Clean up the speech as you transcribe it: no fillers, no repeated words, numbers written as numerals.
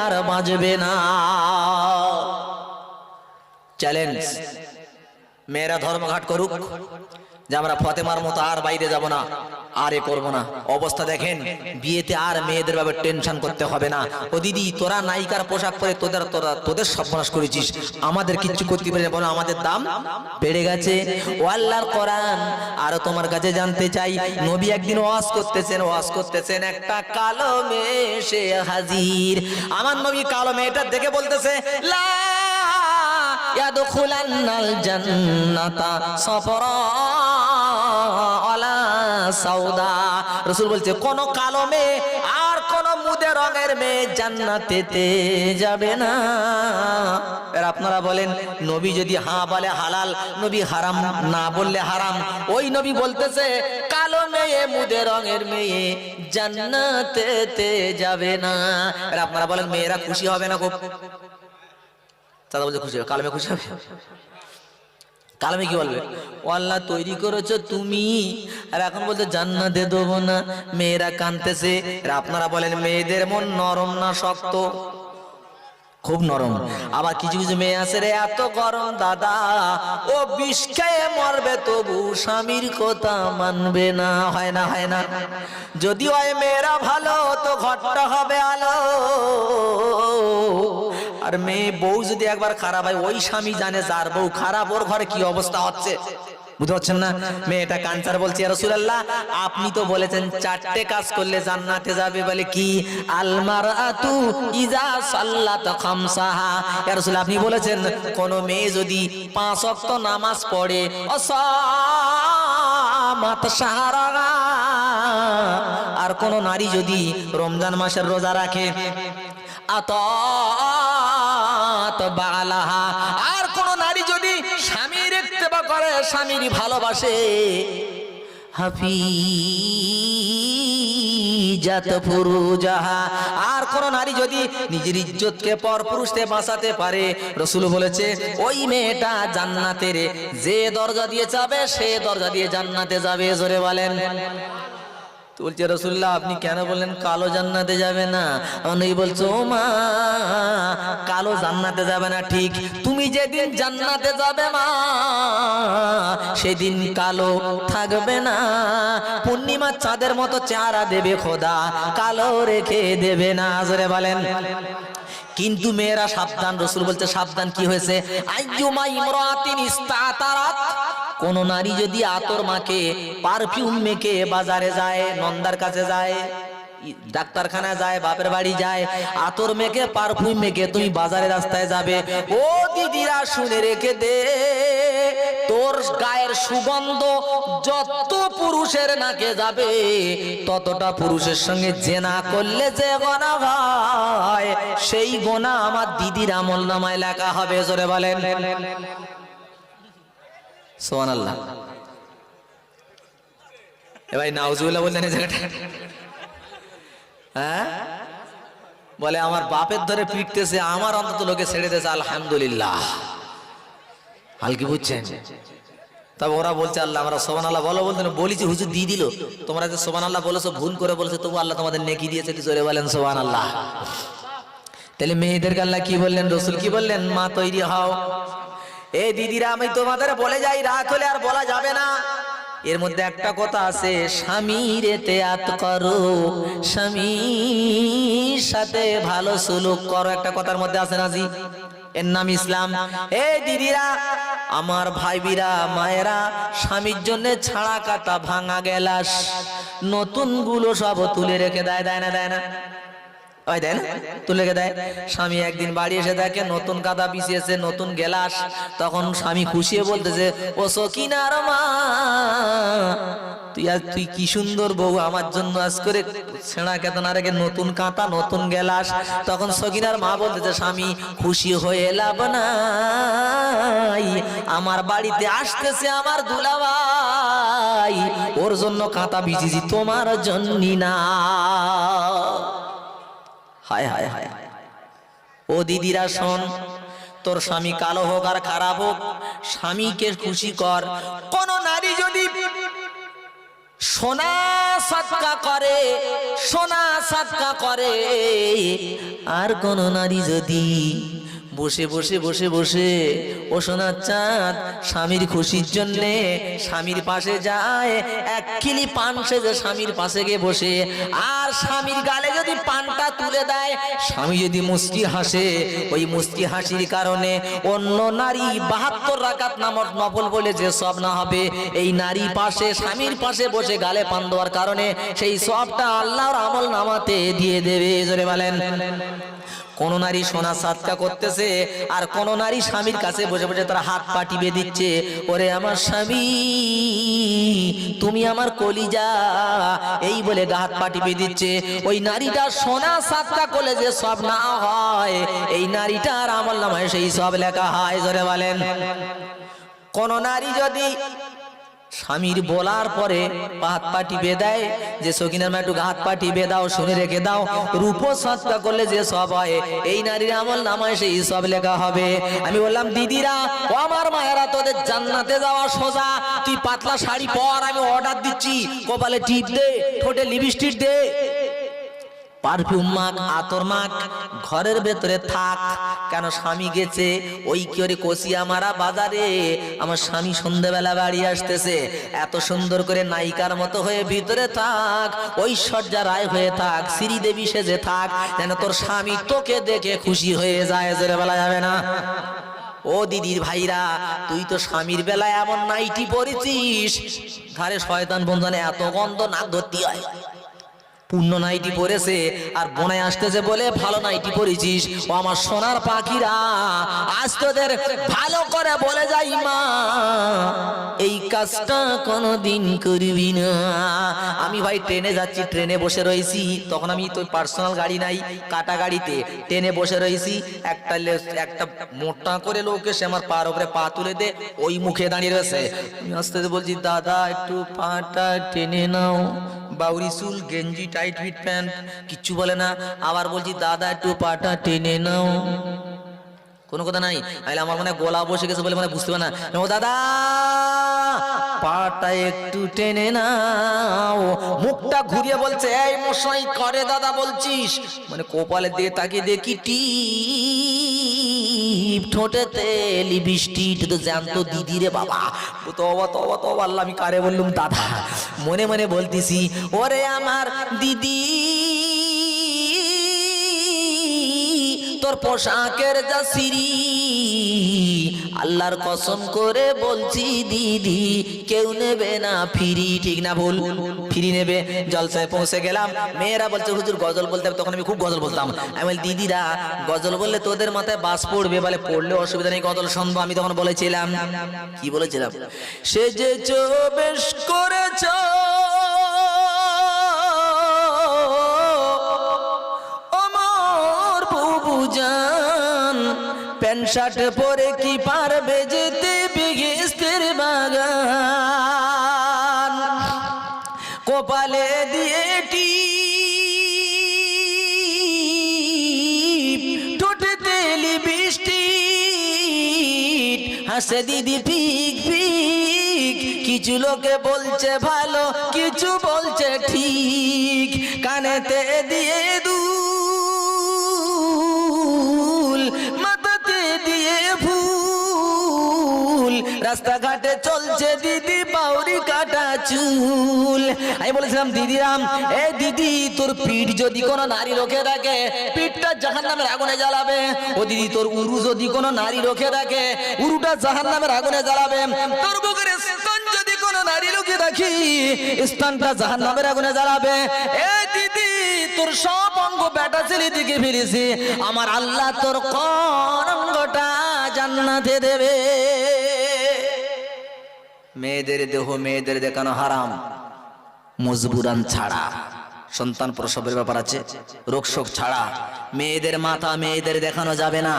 আর বাঁচবে না। চ্যালেঞ্জ, মেয়েরা ধর্মঘাট করুক যে আমরা ফতেমার মতো আর বাইরে যাব না, আর এ করবো না। অবস্থা দেখেন, বিয়েতে আর মেয়েদের ভাবে টেনশন করতে হবে না। ও দিদি, তোরা নায়িকার পোশাক পরে তোদের সর্বনাশ করেছিস, আমাদের কিচ্ছু করতে পারি না, বলো আমাদের দাম বেড়ে গেছে। ও আল্লাহর কোরআন। আরো তোমার কাছে জানতে চাই, নবী একদিন ওয়াজ করতেছেন, একটা কালো মেয়ে এসে হাজির। আমার নবী কালো মেয়েটা দেখে বলতেছে, লা ইয়াদখুলান্নাল জান্নাতা সাফরা আলা সাউদা। রাসূল বলছে, কোন কালো মেয়ে আর কোন মুদে রঙের মেয়ে জান্নাতেতে যাবে না। আর আপনারা বলেন, নবী যদি হ্যাঁ বলে হালাল, নবী হারাম না বললে হারাম। ওই নবী বলতেছে কালো মেয়ে মুদে রঙের মেয়ে জান্নাতেতে যাবে না। আর আপনারা বলেন মেয়েরা খুশি হবে না? খুব দাদা বলছে খুশি হবে। কালো মেয়ে খুশি হবে? কালো মেয়ে কি বলবে? ও আল্লাহ, তৈরি করেছো তুমি, আর এখন বলতে জান্নাতে দেবো না। মেয়েরা কাঁদতেছে। আপনারা বলেন মেয়েদের মন নরম না শক্ত? খুব নরম। আবার কিছু কিছু মেয়ে আছে রে এত গরম দাদা, ও বিষ খেয়ে মরবে তবু স্বামীর কথা মানবে না। হয় না? হয় না? যদি ওই মেয়েরা ভালো তো ঘরটা হবে আলো। আর মেয়ে বউ যদি একবার খারাপ হয়, ওই স্বামী জানে যার বউ খারাপ ওর ঘরে কি অবস্থা হচ্ছে। বুঝতে পারছেন না? মেয়েটা কানসার বলছে, ইয়া রাসূলুল্লাহ, আপনি তো বলেছেন 4টে কাজ করলে জান্নাতে যাবে, বলে কি? আল মারআতু ইজা সাল্লাত খামসাহা। ইয়া রাসূল, আপনি বলেছেন কোন মেয়ে যদি 5 ওয়াক্ত নামাজ পড়ে, অসামাত শাহরা, আর কোন নারী যদি রমজান মাসের রোজা রাখে, আতাত বালাহা, আর কোন নারী যদি স্বামীর ইত্তেবা করে, স্বামীর ভালোবাসে, হাফিজাত ফুরুজাহা, আর কোন নারী যদি নিজের ইজ্জতকে পরপুরুষে বাঁচাতে পারে, রাসূল বলেছে ওই মেয়েটা জান্নাতের যে দরজা দিয়ে যাবে সে দরজা দিয়ে জান্নাতে যাবে। জোরে বলেন। বলছে রাসূলুল্লাহ, আপনি কেন বললেন কালো জান্নাতে যাবে না? অনেক বলছো, ও মা, কালো জান্নাতে যাবে না ঠিক, তুমি যেদিন জান্নাতে যাবে মা সেদিন কালো থাকবে না। পূর্ণিমা চাঁদের মতো চেহারা দেবে খোদা, কালো রেখে দেবে না। জোরে বলেন। কিন্তু মেয়েরা সাবধান। রাসূল বলতে সাবধান। কি হয়েছে? আইয়ুমা ইমরাতিন ইস্তাতারাত, কোন নারী যদি আতর মাখে, পারফিউম মেখে বাজারে যায়, নন্দার কাছে যায়, ডাক্তারখানায় যায়, বাপের বাড়ি যায়, আতর মেখে পারফিউম মেখে তুমি বাজারে রাস্তায় যাবে, ও দিদিরা শুনে রেখে দে, তোর গায়ের সুগন্ধ যত পুরুষের নাকে যাবে ততটা পুরুষের সঙ্গে জেনা করলে যে গুনাহ হয়, সেই গুনাহ আমার দিদির আমলনামায় লেখা হবে। জোরে বলেন সুবহানাল্লাহ। এ ভাই নাউজুবিল্লাহ বললেন এই জায়গাটা। হ্যাঁ, বলে আমার বাপের ধরে পিটতেছে, আমার অন্তত লোকে ছেড়ে দিয়েছে, আলহামদুলিল্লাহ। হালকি বুঝছেন? তবে ওরা বলছে আল্লাহ, আমরা সুবহানাল্লাহ বলো বলতে বলেছি, হুজুর দিয়ে দিল। তোমরা যে সুবহানাল্লাহ বলেছো ভুল করে বলেছো, তবু আল্লাহ তোমাদের নেকি দিয়েছে। জোরে বলেন সুবহানাল্লাহ। তাহলে মেয়েদেরকে আল্লাহ কি বললেন, রাসূল কি বললেন? মা তৈরি হও। এই দিদিরা, আমি তোমাদের বলে যাই, রাত হলে আর বলা যাবে না। এর মধ্যে একটা কথা আছে, স্বামীর এতেআত করো, স্বামীর সাথে ভালো সুলুক করো। একটা কথার মধ্যে আছে না জি? এর নাম ইসলাম। এই দিদিরা, আমার ভাইবিরা, মায়েরা, স্বামীর জন্য ছাড়া কাটা ভাঙা গেলাস নতুন গুলো সব তুলে রেখে দেয়। দেয় না? দেয় না? ওই দেন তুলে রেখে দেয়। স্বামী একদিন বাড়ি এসে দেখে নতুন কাদা বিছিয়েছে, নতুন গেলাস। তখন স্বামী খুশিয়ে বলতেছে, ও সকিনার মা, তুই কি সুন্দর বউ, আমার জন্য আজ করে ছেঁড়া কেতনা রেখে নতুন কাঁটা, নতুন গেলাস। তখন সকিনার মা বলতেছে, স্বামী খুশি হয়ে লাভ নাই, আমার বাড়িতে আসতেছে আমার দুলাভাই, ওর জন্য কাঁটা বিছিয়েছি, তোমার জন্যই না। হায় হায় হায়। ও দিদিরা শোন, তোর স্বামী কালো হোক আর খারাপ হোক, স্বামীকে খুশি কর। কোন নারী যদি সোনা সাদকা করে, সোনা সাদকা করে। আর কোন নারী যদি বসে বসে বসে বসে ও সোনার চাঁদ স্বামীর খুশির জন্যে স্বামীর পাশে যায়, এক কিলি পান সেজে স্বামীর পাশে গিয়ে বসে, আর স্বামীর গালে যদি পানটা তুলে দেয়, স্বামী যদি মুস্কি হাসে, ওই মুস্কি হাসির কারণে অন্য নারী 72 রাকাত নামাজ নফল বলে যে সব না হবে, এই নারী পাশে স্বামীর পাশে বসে গালে পান দেওয়ার কারণে সেই সবটা আল্লাহর আমল নামাতে দিয়ে দেবে। জোরে বলেন। কোন নারী সোনা সাদকা করতেছে আর কোন নারী স্বামীর কাছে বসে বসে তার হাত পা টিপে দিচ্ছে, ওরে আমার স্বামী তুমি আমার কলিজা, এই বলে হাত পা টিপে দিচ্ছে। ওই নারীটা সোনা সাদকা করলে যে সব না হয়, এই নারীটার আমল নামায় সেই সব লেখা হয়। জোরে বলেন। কোন নারী যদি স্বামীর বলার পরে হাত পা টিপে দেয় যে সকিনার মা একটু হাত পা টিপে দাও, শুনে রেখে দাও, রূপ সাদকা করলে যে সব হয়, এই নারীর আমল নামায় সেই সব লেখা হবে। আমি বললাম দিদিরা ও আমার মায়েরা, তোদের জান্নাতে যাওয়া সোজা। তুই পাতলা শাড়ি পর, আমি অর্ডার দিচ্ছি, কপালে টিপ দে, ঠোঁটে লিপস্টিক দে, পারফিউম মাখ, আতর মাখ, ঘরের ভেতরে থাক। কেন স্বামী গেছে ওই কি ওরে কষিয়া মারা বাজারে, আমার স্বামী সন্ধ্যেবেলা বাড়ি আসতেছে, এত সুন্দর করে নায়িকার মতো হয়ে ভিতরে থাক, ঐশ্বর্যা রায় হয়ে থাক, শ্রীদেবী সেজে থাক, যেন তোর স্বামী তোকে দেখে খুশি হয়ে যায়। জোরে বলা যাবে না? ও দিদির ভাইরা, তুই তো স্বামীর বেলায় এমন নাইটি পরেছিস, ধারে শয়তান বন্ধনে এত গন্ধ নাক ধরতে হয়। পূর্ণ নাইটি পরেছে আর বোনায় আসতেছে বলে ভালো নাইটি পরেছিস। ও আমার সোনার পাখিরা, আজ তোদের ভালো করে বলে যাই মা, এই কাজটা কোনোদিন করবি না। আমি ভাই ট্রেনে যাচ্ছি, ট্রেনে বসে রয়েছি, তখন আমি তো পার্সোনাল গাড়ি নাই, কাটা গাড়িতে ট্রেনে বসে রয়েছি, একটা মোটা করে লোক এসে আমার পার উপরে পা তুলে দে, ওই মুখে দাঁড়িয়ে রয়েছে। আমি আস্তে আস্তে বলছি দাদা একটু পাটা টেনে নাও, বাউরি চুল, গেঞ্জি টাইট ফিট প্যান্ট, কিচ্ছু বলে না। আবার বলছি দাদা একটু পাটা টেনে নাও, কোনো কথা নাই। আমার মানে গলা বসে গেছে বলে মানে বুঝতে পারে না। ও দাদা পাটা একটু টেনে নাও, মুখটা ঘুরিয়ে বলছে এই মশাই করে দাদা বলছিস, মানে কপালে দিয়ে তাকিয়ে দেখি টিপ, ঠোঁটেতে লিপস্টিক, তো জ্যান্ত দিদি রে বাবা, তওবা তওবা তওবা, আল্লাহ আমি কারে বললুম দাদা, মনে মনে বলতেছি ওরে আমার দিদি তোর পোশাকের যা সিরি, আল্লাহর কসম করে বলছি দিদি কেউ নেবে না ফিরি, ঠিক না ভুল? ফিরি নেবে। জলসায় পৌঁছে গেলাম, মেয়েরা বলছে হুজুর গজল বলতে হবে, তখন আমি খুব গজল বলতাম। আমি বলি দিদিরা গজল বললে তোদের মাথায় বাস পড়বে, বলে পড়লে অসুবিধা নেই, গজল শুনবো। আমি তখন বলেছিলাম, কি বলেছিলাম, সে যে বেশ করেছ প্যান্ট শার্ট পরে কি পারবে যেতে বেহেশতের বাগান, কপালে দিয়ে টিপ, ঠোঁটেতে লিপস্টিক, হাসে দিদি পিক পিক, কিছু লোকে বলছে ভালো, কিছু বলছে ঠিক, কানেতে দিয়ে দুল, মাথাতে দিয়ে ফুল, রাস্তাঘাটে চলছে দিদি বাউরি কাটা চুল। আমি বলেছিলাম দিদিরাম এ দিদি তোর পিঠ যদি কোনো নারী রোখে থাকে, পিঠটা জাহান্নামের আগুনে জ্বালাবে। ও দিদি তোর উরু যদি কোনো নারী রোখে থাকে, উরুটা জাহান্নামের আগুনে জ্বালাবে। তোর বুকের স্তন যদি কোনো নারী রোখে রাখি, স্তনটা জাহান্নামের আগুনে জ্বালাবে। এ দিদি তোর সব অঙ্গ বেটা ছেলে দিকে ফিরেছি, আমার আল্লাহ তোর কোন অঙ্গটা জান্নাতে দেবে? মেয়েদের দেহ মেয়েদের দেখানো হারাম, মজবুরান ছাড়া, সন্তান প্রসবের ব্যাপার আছে, রোগ শোক ছাড়া মেয়েদের মাথা মেয়েদের দেখানো যাবে না।